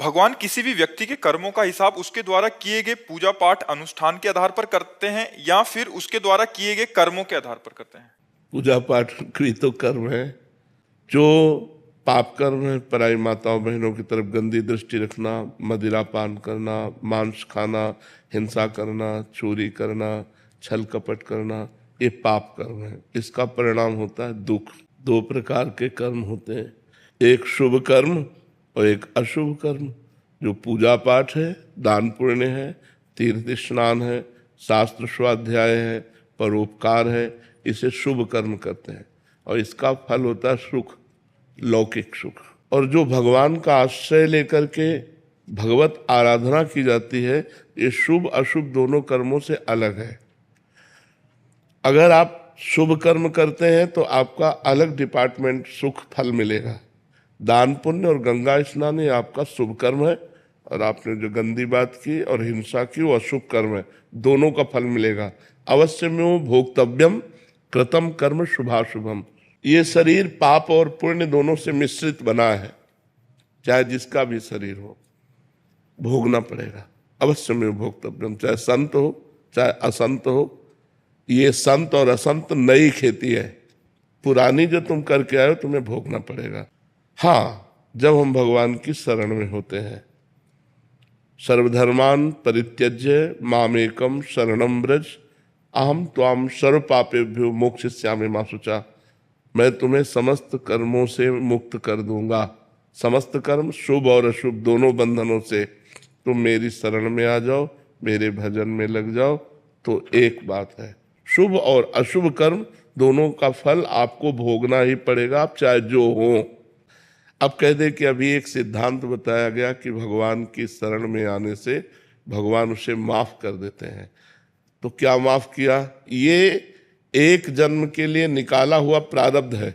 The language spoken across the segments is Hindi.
भगवान किसी भी व्यक्ति के कर्मों का हिसाब उसके द्वारा किए गए पूजा पाठ अनुष्ठान के आधार पर करते हैं या फिर उसके द्वारा किए गए कर्मों के आधार पर करते हैं? पूजा पाठ भी तो कर्म है। जो पाप कर्म है, पराई माताओं बहनों की तरफ गंदी दृष्टि रखना, मदिरा पान करना, मांस खाना, हिंसा करना, चोरी करना, छल कपट करना, ये पाप कर्म है। इसका परिणाम होता है दुख। दो प्रकार के कर्म होते हैं, एक शुभ कर्म और एक अशुभ कर्म। जो पूजा पाठ है, दान पुण्य है, तीर्थ स्नान है, शास्त्र स्वाध्याय है, परोपकार है, इसे शुभ कर्म करते हैं और इसका फल होता है सुख, लौकिक सुख। और जो भगवान का आश्रय लेकर के भगवत आराधना की जाती है, ये शुभ अशुभ दोनों कर्मों से अलग है। अगर आप शुभ कर्म करते हैं तो आपका अलग डिपार्टमेंट सुख फल मिलेगा। दान पुण्य और गंगा स्नान ये आपका शुभ कर्म है, और आपने जो गंदी बात की और हिंसा की वो अशुभ कर्म है। दोनों का फल मिलेगा। अवश्य में भोक्तव्यम कृतम कर्म शुभाशुभम। ये शरीर पाप और पुण्य दोनों से मिश्रित बना है, चाहे जिसका भी शरीर हो भोगना पड़ेगा। अवश्य में भोक्तव्यम, चाहे संत हो चाहे असंत हो। ये संत और असंत नई खेती है, पुरानी जो तुम करके आए हो तुम्हें भोगना पड़ेगा। हाँ, जब हम भगवान की शरण में होते हैं। सर्वधर्मान परित्यज्य मामेकम शरणम व्रज अहम त्वाम सर्व पापेभ्यो मोक्षयिष्यामि मा शुचा। मैं तुम्हें समस्त कर्मों से मुक्त कर दूंगा। समस्त कर्म शुभ और अशुभ दोनों बंधनों से तुम मेरी शरण में आ जाओ, मेरे भजन में लग जाओ, तो एक बात है, शुभ और अशुभ कर्म दोनों का फल आपको भोगना ही पड़ेगा, आप चाहे जो हो। अब कह दे कि अभी एक सिद्धांत बताया गया कि भगवान की शरण में आने से भगवान उसे माफ कर देते हैं। तो क्या माफ किया? ये एक जन्म के लिए निकाला हुआ प्रारब्ध है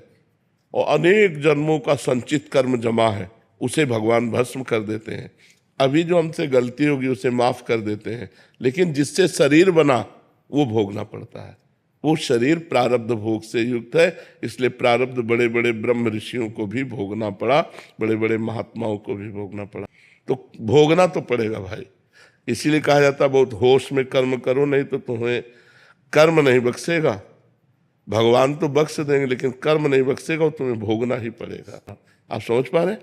और अनेक जन्मों का संचित कर्म जमा है, उसे भगवान भस्म कर देते हैं। अभी जो हमसे गलती होगी उसे माफ कर देते हैं, लेकिन जिससे शरीर बना वो भोगना पड़ता है। वो शरीर प्रारब्ध भोग से युक्त है, इसलिए प्रारब्ध बड़े बड़े ब्रह्म ऋषियों को भी भोगना पड़ा, बड़े बड़े महात्माओं को भी भोगना पड़ा। तो भोगना तो पड़ेगा भाई। इसीलिए कहा जाता है बहुत होश में कर्म करो, नहीं तो तुम्हें कर्म नहीं बख्शेगा। भगवान तो बख्श देंगे लेकिन कर्म नहीं बख्शेगा, वो तुम्हें भोगना ही पड़ेगा। आप समझ पा रहे हैं?